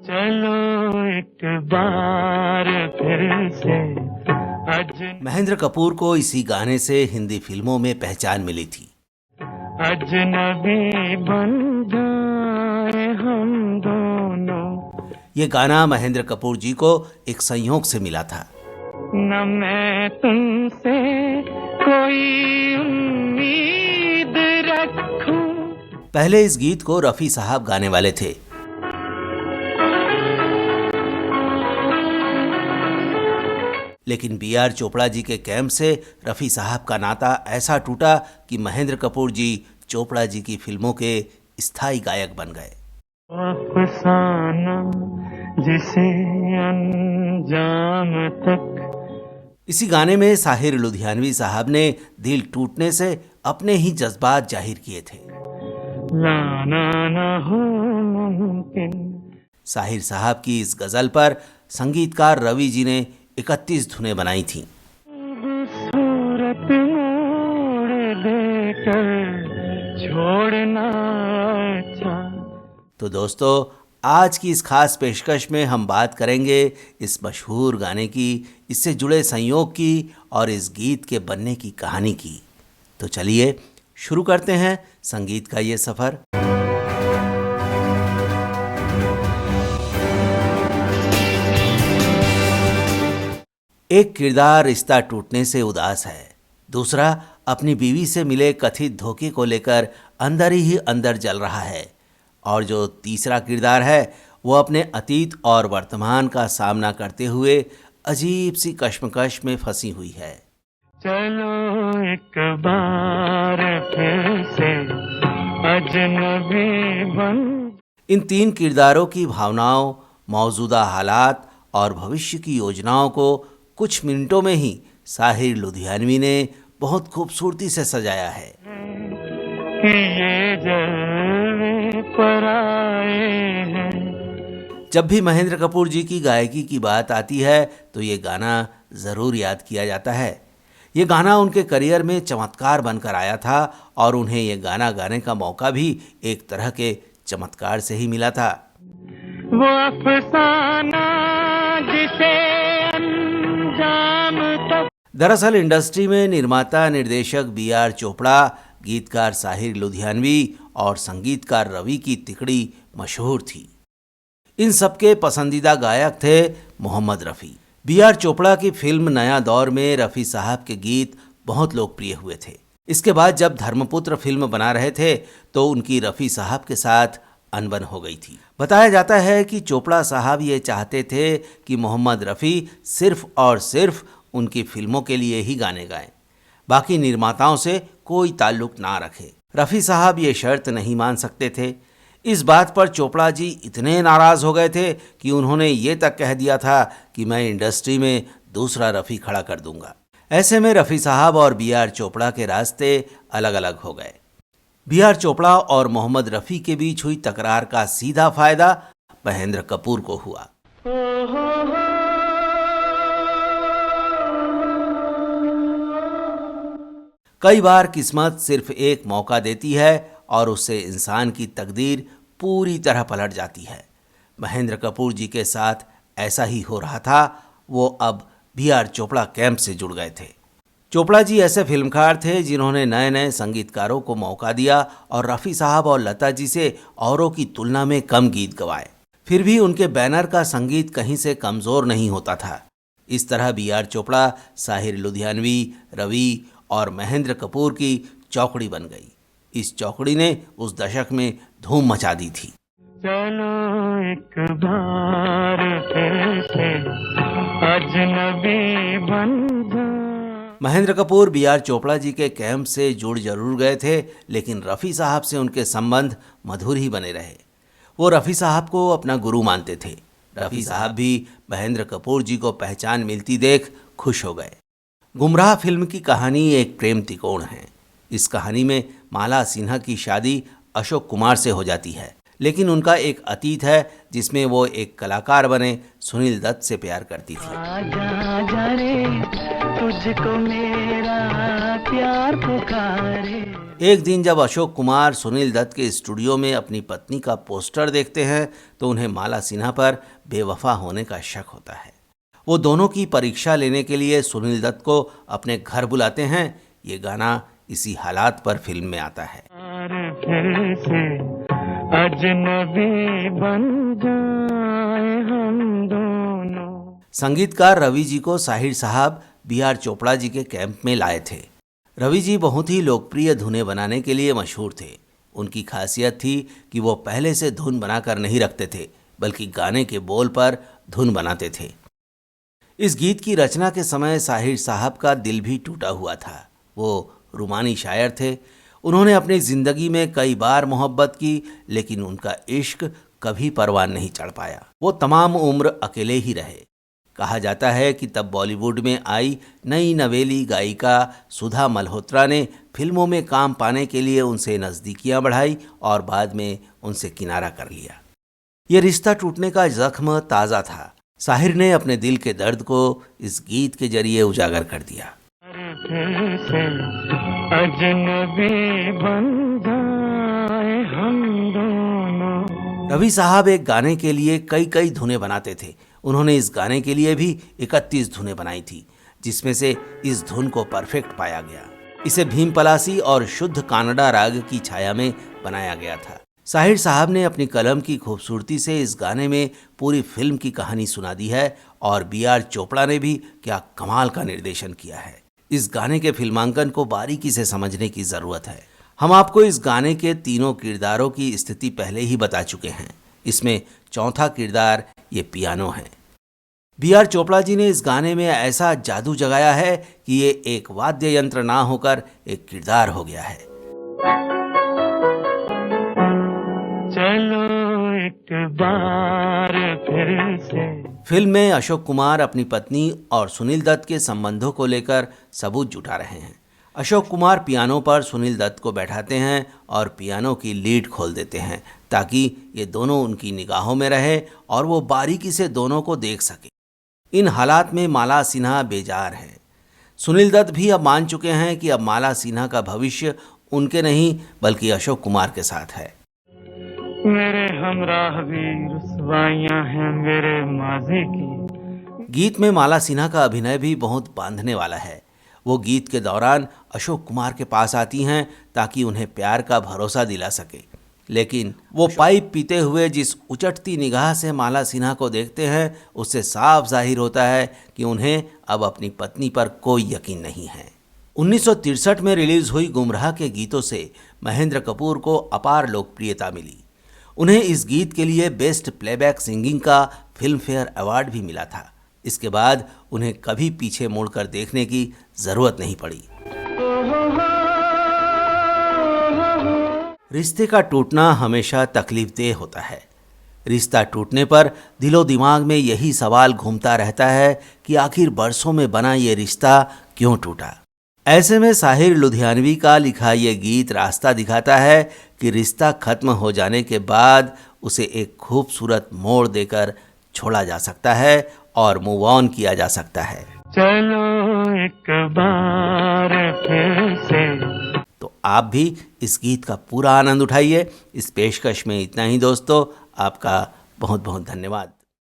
चलो एक बार फिर से महेंद्र कपूर को इसी गाने से हिंदी फिल्मों में पहचान मिली थी। अजनबी बन जाए हम दोनों। ये गाना महेंद्र कपूर जी को एक संयोग से मिला था। न मैं तुमसे कोई उम्मीद रखूं। पहले इस गीत को रफी साहब गाने वाले थे। लेकिन बी आर चोपड़ा जी के कैंप से रफी साहब का नाता ऐसा टूटा कि महेंद्र कपूर जी चोपड़ा जी की फिल्मों के स्थायी गायक बन गए। अफसाना जिसे अंजाम तक। इसी गाने में साहिर लुधियानवी साहब ने दिल टूटने से अपने ही जज्बात जाहिर किए थे। लाना न हो मुमकिन। साहिर साहब की इस गजल पर संगीतकार रवि जी ने 31 धुनें बनाई थीं। सूरत मोड़ देकर छोड़ना अच्छा। तो दोस्तों, आज की इस खास पेशकश में हम बात करेंगे इस मशहूर गाने की, इससे जुड़े संयोग की और इस गीत के बनने की कहानी की। तो चलिए शुरू करते हैं संगीत का ये सफर। एक किरदार रिश्ता टूटने से उदास है, दूसरा अपनी बीवी से मिले कथित धोखे को लेकर अंदर ही अंदर जल रहा है, और जो तीसरा किरदार है वो अपने अतीत और वर्तमान का सामना करते हुए अजीब सी कश्मकश में फंसी हुई है। चलो एक बार फिर से अजनबी बन। इन तीन किरदारों की भावनाओं, मौजूदा हालात और भविष्य की योजनाओं को कुछ मिनटों में ही साहिर लुधियानवी ने बहुत खूबसूरती से सजाया है। कि ये जलवे पर आए हैं। जब भी महेंद्र कपूर जी की गायकी की बात आती है तो ये गाना ज़रूर याद किया जाता है। ये गाना उनके करियर में चमत्कार बनकर आया था और उन्हें ये गाना गाने का मौका भी एक तरह के चमत्कार से ही मिला था। वो अफसाना जिसे अंजाम तक। दरअसल इंडस्ट्री में निर्माता निर्देशक बी आर चोपड़ा, गीतकार साहिर लुधियानवी और संगीतकार रवि की तिकड़ी मशहूर थी। इन सबके पसंदीदा गायक थे मोहम्मद रफ़ी। बी आर चोपड़ा की फिल्म नया दौर में रफ़ी साहब के गीत बहुत लोकप्रिय हुए थे। इसके बाद जब धर्मपुत्र फिल्म बना रहे थे तो उनकी रफ़ी साहब के साथ अनबन हो गई थी। बताया जाता है कि चोपड़ा साहब ये चाहते थे कि मोहम्मद रफ़ी सिर्फ और सिर्फ उनकी फिल्मों के लिए ही गाने गाएं, बाकी निर्माताओं से कोई ताल्लुक ना रखे। रफ़ी साहब ये शर्त नहीं मान सकते थे। इस बात पर चोपड़ा जी इतने नाराज़ हो गए थे कि उन्होंने ये तक कह दिया था कि मैं इंडस्ट्री में दूसरा रफ़ी खड़ा कर दूंगा। ऐसे में रफ़ी साहब और बी आर चोपड़ा के रास्ते अलग अलग हो गए। बी आर चोपड़ा और मोहम्मद रफ़ी के बीच हुई तकरार का सीधा फायदा महेंद्र कपूर को हुआ। कई बार किस्मत सिर्फ एक मौका देती है और उससे इंसान की तकदीर पूरी तरह पलट जाती है। महेंद्र कपूर जी के साथ ऐसा ही हो रहा था। वो अब बी आर चोपड़ा कैंप से जुड़ गए थे। चोपड़ा जी ऐसे फिल्मकार थे जिन्होंने नए नए संगीतकारों को मौका दिया और रफ़ी साहब और लता जी से औरों की तुलना में कम गीत गवाए। फिर भी उनके बैनर का संगीत कहीं से कमज़ोर नहीं होता था। इस तरह बी आर चोपड़ा, साहिर लुधियानवी, रवि और महेंद्र कपूर की चौकड़ी बन गई। इस चौकड़ी ने उस दशक में धूम मचा दी थी। चलो एक बार फिर से अजनबी बन जा। महेंद्र कपूर बी आर चोपड़ा जी के कैंप से जुड़ जरूर गए थे, लेकिन रफ़ी साहब से उनके संबंध मधुर ही बने रहे। वो रफ़ी साहब को अपना गुरु मानते थे। रफ़ी साहब भी महेंद्र कपूर जी को पहचान मिलती देख खुश हो गए। गुमराह फिल्म की कहानी एक प्रेम तिकोण है। इस कहानी में माला सिन्हा की शादी अशोक कुमार से हो जाती है, लेकिन उनका एक अतीत है जिसमें वो एक कलाकार बने सुनील दत्त से प्यार करती थी। तुझको मेरा प्यार पुकारे। एक दिन जब अशोक कुमार सुनील दत्त के स्टूडियो में अपनी पत्नी का पोस्टर देखते हैं तो उन्हें माला सिन्हा पर बेवफा होने का शक होता है। वो दोनों की परीक्षा लेने के लिए सुनील दत्त को अपने घर बुलाते हैं। ये गाना इसी हालात पर फिल्म में आता है। फिर से अजनबी बन जाए हम दोनों। संगीतकार रवि जी को साहिर साहब B.R. चोपड़ा जी के कैंप में लाए थे। रवि जी बहुत ही लोकप्रिय धुनें बनाने के लिए मशहूर थे। उनकी खासियत थी कि वो पहले से धुन बनाकर नहीं रखते थे, बल्कि गाने के बोल पर धुन बनाते थे। इस गीत की रचना के समय साहिर साहब का दिल भी टूटा हुआ था। वो रूमानी शायर थे। उन्होंने अपनी जिंदगी में कई बार मोहब्बत की, लेकिन उनका इश्क कभी परवान नहीं चढ़ पाया। वो तमाम उम्र अकेले ही रहे। कहा जाता है कि तब बॉलीवुड में आई नई नवेली गायिका सुधा मल्होत्रा ने फिल्मों में काम पाने के लिए उनसे नज़दीकियां बढ़ाई और बाद में उनसे किनारा कर लिया। ये रिश्ता टूटने का जख्म ताज़ा था। साहिर ने अपने दिल के दर्द को इस गीत के जरिए उजागर कर दिया। फिर से अजनबी बन जाए हम दोनों। रवि साहब एक गाने के लिए कई धुनें बनाते थे। उन्होंने इस गाने के लिए भी 31 धुनें बनाई थी, जिसमें से इस धुन को परफेक्ट पाया गया। इसे भीम पलासी और शुद्ध कानड़ा राग की छाया में बनाया गया था। साहिर साहब ने अपनी कलम की खूबसूरती से इस गाने में पूरी फिल्म की कहानी सुना दी है और B.R. चोपड़ा ने भी क्या कमाल का निर्देशन किया है। इस गाने के फिल्मांकन को बारीकी से समझने की ज़रूरत है। हम आपको इस गाने के तीनों किरदारों की स्थिति पहले ही बता चुके हैं। इसमें चौथा किरदार ये पियानो है। B.R. चोपड़ा जी ने इस गाने में ऐसा जादू जगाया है कि ये एक वाद्य यंत्र ना होकर एक किरदार हो गया है। चलो एक बार फिर से। फिल्म में अशोक कुमार अपनी पत्नी और सुनील दत्त के संबंधों को लेकर सबूत जुटा रहे हैं। अशोक कुमार पियानो पर सुनील दत्त को बैठाते हैं और पियानो की लीड खोल देते हैं ताकि ये दोनों उनकी निगाहों में रहे और वो बारीकी से दोनों को देख सके। इन हालात में माला सिन्हा बेजार है। सुनील दत्त भी अब मान चुके हैं कि अब माला सिन्हा का भविष्य उनके नहीं बल्कि अशोक कुमार के साथ है। मेरे हमराह भी रुसवाइयां हैं मेरे माजी की। गीत में माला सिन्हा का अभिनय भी बहुत बांधने वाला है। वो गीत के दौरान अशोक कुमार के पास आती हैं ताकि उन्हें प्यार का भरोसा दिला सके, लेकिन वो पाइप पीते हुए जिस उचटती निगाह से माला सिन्हा को देखते हैं उससे साफ जाहिर होता है कि उन्हें अब अपनी पत्नी पर कोई यकीन नहीं है। 1963 में रिलीज हुई गुमराह के गीतों से महेंद्र कपूर को अपार लोकप्रियता मिली। उन्हें इस गीत के लिए बेस्ट प्लेबैक सिंगिंग का फिल्म फेयर अवार्ड भी मिला था। इसके बाद उन्हें कभी पीछे मुड़कर देखने की जरूरत नहीं पड़ी। रिश्ते का टूटना हमेशा तकलीफदेह होता है। रिश्ता टूटने पर दिलो दिमाग में यही सवाल घूमता रहता है कि आखिर बरसों में बना ये रिश्ता क्यों टूटा। ऐसे में साहिर लुधियानवी का लिखा ये गीत रास्ता दिखाता है कि रिश्ता खत्म हो जाने के बाद उसे एक खूबसूरत मोड़ देकर छोड़ा जा सकता है और मूव ऑन किया जा सकता है। चलो एक बार फिर से। तो आप भी इस गीत का पूरा आनंद उठाइए। इस पेशकश में इतना ही दोस्तों, आपका बहुत बहुत धन्यवाद।